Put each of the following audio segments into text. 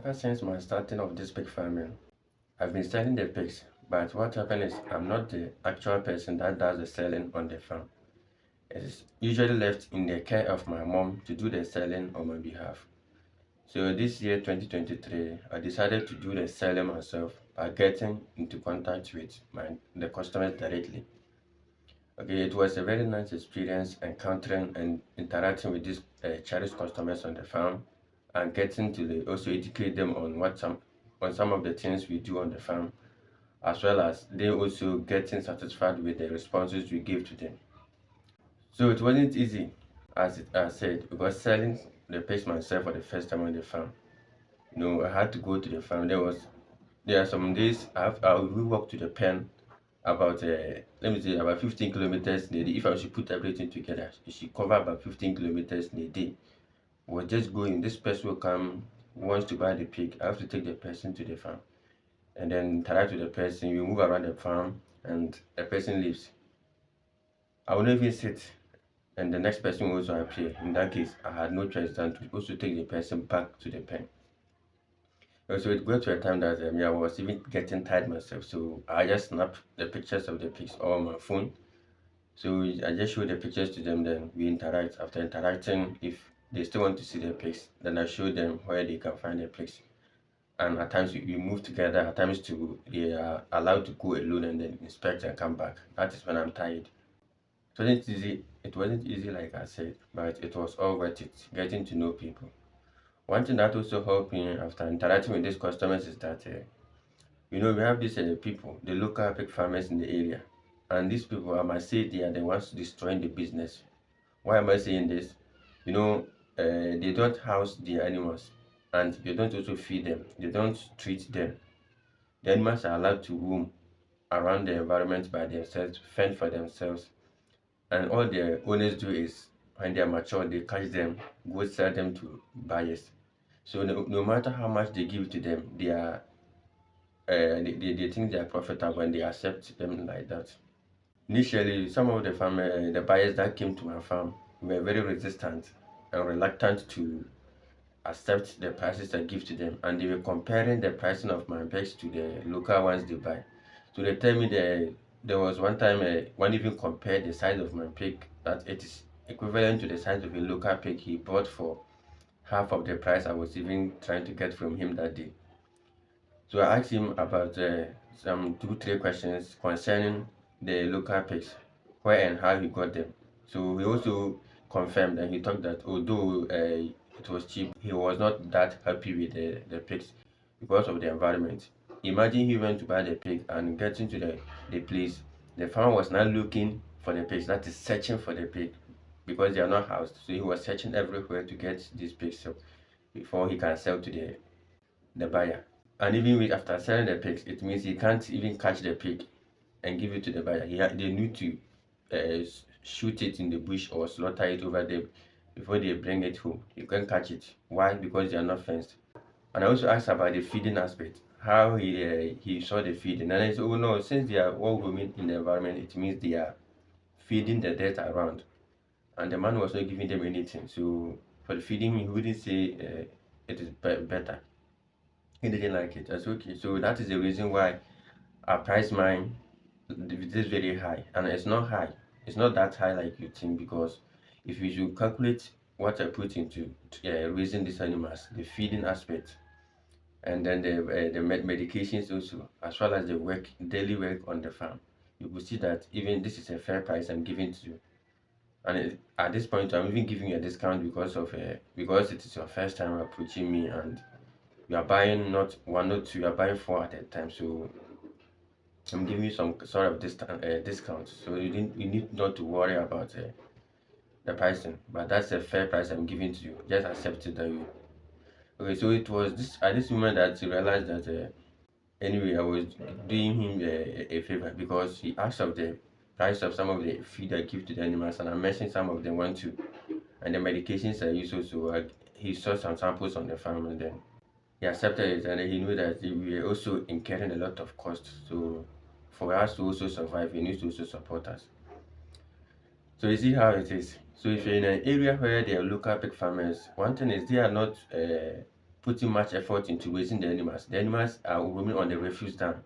Ever since my starting of this pig farming, I've been selling the pigs, but what happened is I'm not the actual person that does the selling on the farm. It is usually left in the care of my mom to do the selling on my behalf. So this year 2023, I decided to do the selling myself by getting into contact with the customers directly. Okay, it was a very nice experience encountering and interacting with these cherished customers on the farm and getting to also educate them on some of the things we do on the farm, as well as they also getting satisfied with the responses we give to them. So it wasn't easy, as I said, because selling the pigs myself for the first time on the farm. I had to go to the farm. There are some days I will walk to the pen about let me say about 15 kilometers in a day. If I should put everything together, it should cover about 15 kilometers in a day. We're just going. This person will come, wants to buy the pig. I have to take the person to the farm and then interact with the person. We move around the farm and the person leaves. I will not even sit and the next person will also appear. In that case, I had no choice than to also take the person back to the pen. So it got to a time that I was even getting tired myself. So I just snapped the pictures of the pigs on my phone. So I just show the pictures to them, then we interact. After interacting, if they still want to see the pics, then I show them where they can find the pics. And at times we move together, at times they are allowed to go alone and then inspect and come back. That is when I'm tired. It wasn't easy like I said, but it was all worth it, getting to know people. One thing that also helped me after interacting with these customers is that we have these people, the local pig farmers in the area, and these people, I must say, they are the ones destroying the business. Why am I saying this? You know, they don't house the animals, and they don't also feed them. They don't treat them. The animals are allowed to roam around the environment by themselves, fend for themselves, and all the owners do is when they are mature, they catch them, go sell them to buyers. So no matter how much they give to them, they think they are profitable and they accept them like that. Initially, some of the buyers that came to my farm were very resistant and reluctant to accept the prices I give to them, and they were comparing the pricing of my pigs to the local ones they buy. So they tell me there was one time one even compared the size of my pig that it is equivalent to the size of a local pig he bought for half of the price I was even trying to get from him that day. So I asked him about some two, three questions concerning the local pigs, where and how he got them. So he also confirmed and he talked that although it was cheap, he was not that happy with the pigs because of the environment. Imagine he went to buy the pig and getting to the place, the farmer was now looking for the pigs, that is searching for the pig because they are not housed. So he was searching everywhere to get these pigs so before he can sell to the buyer. And even after selling the pigs, it means he can't even catch the pig and give it to the buyer. They need to shoot it in the bush or slaughter it over there before they bring it home. You can't catch it. Why? Because they are not fenced. And I also asked about the feeding aspect, how he saw the feeding. And I said, oh no, since they are all roaming in the environment, it means they are feeding the dirt around. And the man was not giving them anything. So for the feeding, he wouldn't say it is better. He didn't like it. I said, okay. So that is the reason why I price mine this very high. And it's not high. It's not that high like you think, because if you should calculate what I put into raising these animals, the feeding aspect, and then the medications also, as well as the daily work on the farm, you will see that even this is a fair price I'm giving to you. And at this point, I'm even giving you a discount because it is your first time approaching me, and you are buying not one or two, you are buying four at a time. So I'm giving you some sort of discount. So you need not to worry about the pricing. But that's a fair price I'm giving to you. Just accept it that way. Okay, so it was this at this moment that he realized that anyway I was doing him a favor, because he asked of the price of some of the feed I give to the animals, and I mentioned some of them one too, and the medications I use also. He saw some samples on the farm, and then he accepted it, and he knew that we were also incurring a lot of costs. So for us to also survive, he needs to also support us. So you see how it is. So if you're in an area where there are local pig farmers, one thing is they are not putting much effort into raising the animals. The animals are roaming on the refuse dump,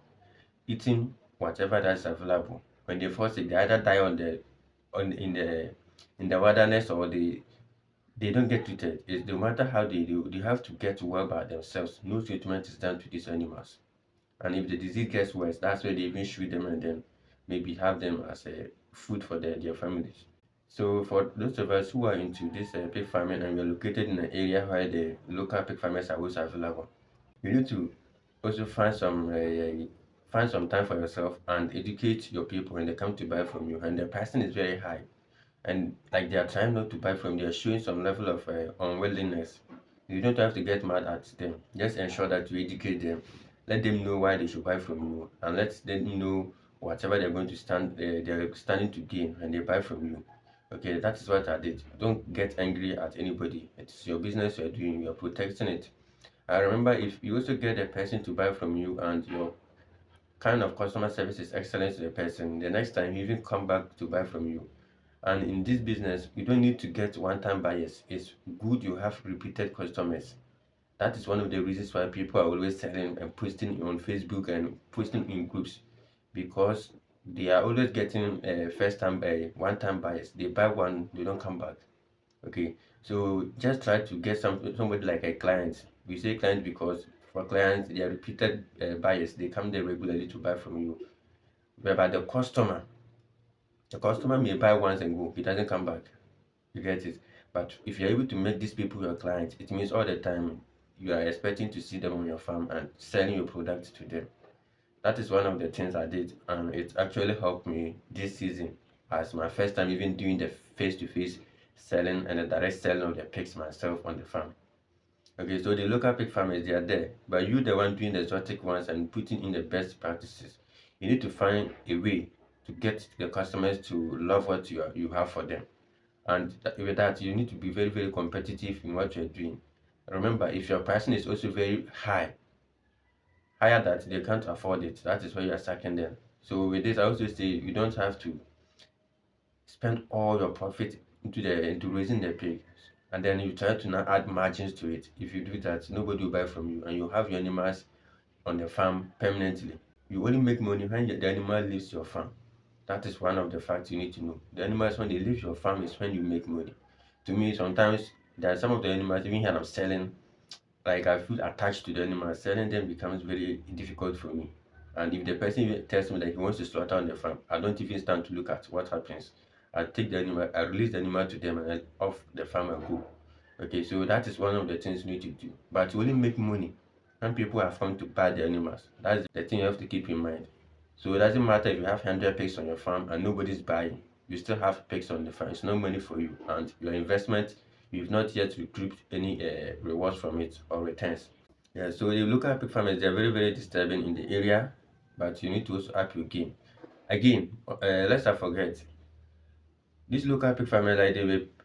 eating whatever that's available. When they fall sick, they either die on in the wilderness, or they don't get treated. It's no matter how they do, they have to get well by themselves. No treatment is done to these animals. And if the disease gets worse, that's where they even shoot them and then maybe have them as a food for their families. So for those of us who are into this pig farming and we're located in an area where the local pig farmers are also available, you need to also find some time for yourself and educate your people when they come to buy from you. And the pricing is very high, and like they are trying not to buy from you, they are showing some level of unwillingness. You don't have to get mad at them. Just ensure that you educate them, let them know why they should buy from you, and let them know whatever they're going to they're standing to gain when they buy from you. Okay, that is what I did. Don't get angry at anybody. It's your business you're doing, you're protecting it. I remember, if you also get a person to buy from you and your kind of customer service is excellent to the person, the next time you even come back to buy from you. And in this business, you don't need to get one-time buyers. It's good you have repeated customers. That is one of the reasons why people are always selling and posting on Facebook and posting in groups, because they are always getting first-time one-time buyers. They buy one, they don't come back. Okay, so just try to get somebody like a client. We say client because for clients they are repeated buyers. They come there regularly to buy from you. Whereby the customer may buy once and go, he doesn't come back. You get it? But if you're able to make these people your clients, it means all the time you are expecting to see them on your farm and selling your product to them. That is one of the things I did, and it actually helped me this season, as my first time even doing the face-to-face selling and the direct selling of the pigs myself on the farm. Okay, so the local pig farmers, they are there, but you the one doing the exotic ones and putting in the best practices. You need to find a way to get the customers to love what you have for them. And with that, you need to be very, very competitive in what you're doing. Remember, if your pricing is also very higher that they can't afford it, that is why you are sacking them. So with this, I also say you don't have to spend all your profit into raising the pig, and then you try to now add margins to it. If you do that, nobody will buy from you, and you have your animals on the farm permanently. You only make money when the animal leaves your farm. That is one of the facts you need to know. The animals, when they leave your farm, is when you make money. To me, sometimes there are some of the animals, even when I'm selling, like I feel attached to the animals. Selling them becomes very difficult for me. And if the person even tells me that he wants to slaughter on the farm, I don't even stand to look at what happens. I take the animal, I release the animal to them, and then off the farm I go. Okay, so that is one of the things you need to do. But you only make money when people have come to buy the animals. That's the thing you have to keep in mind. So it doesn't matter if you have 100 pigs on your farm and nobody's buying. You still have pigs on the farm. It's no money for you, and your investment, you've not yet recouped any rewards from it or returns. Yeah, so the local pig farmers, they're very, very disturbing in the area, but you need to also up your game. Again, let's not forget, these local pig farmers, like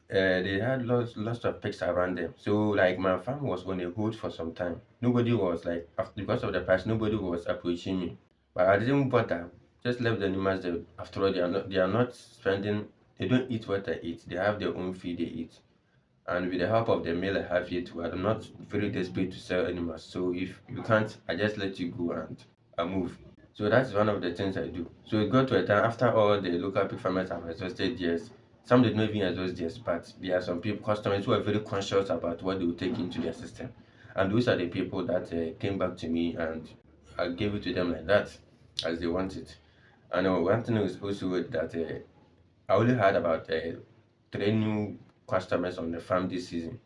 they had lots of pigs around them. So like my farm was on a hold for some time. Nobody was like, because of the price, nobody was approaching me. But I didn't bother. Just left the animals there. After all, they are not spending. They don't eat what I eat. They have their own feed they eat. And with the help of the mail I have here too, I'm not very desperate to sell animals. So if you can't, I just let you go and I move. So that's one of the things I do. So it got to a time after all the local pig farmers have exhausted theirs. Some did not even exhaust theirs, but there are some people, customers who are very conscious about what they will take into their system. And those are the people that came back to me, and I gave it to them like that, as they want it. And one thing is also that I only had about 3 new customers on the farm this season,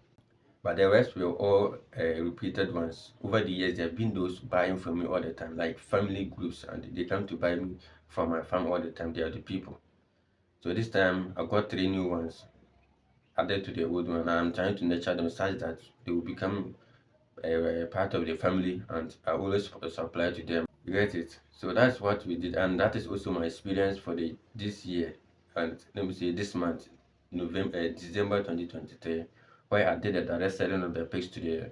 but the rest were all repeated ones. Over the years, there have been those buying from me all the time, like family groups, and they come to buy me from my farm all the time. They are the people. So this time, I got 3 new ones added to the old one, and I'm trying to nurture them such that they will become a part of the family, and I always supply to them. You get it? So that's what we did, and that is also my experience for the this year, and let me say this month, December 2023, where I did the direct selling of the pigs to the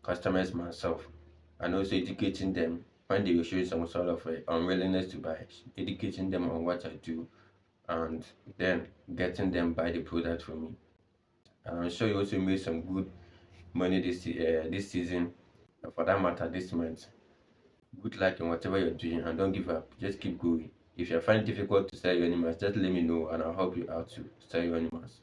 customers myself, and also educating them when they were showing some sort of unwillingness to buy, educating them on what I do, and then getting them buy the product from me. And I'm sure you also made some good money this season, for that matter this month. Good luck in whatever you're doing and don't give up. Just keep going. If you find it difficult to sell your animals, just let me know and I'll help you out to sell your animals.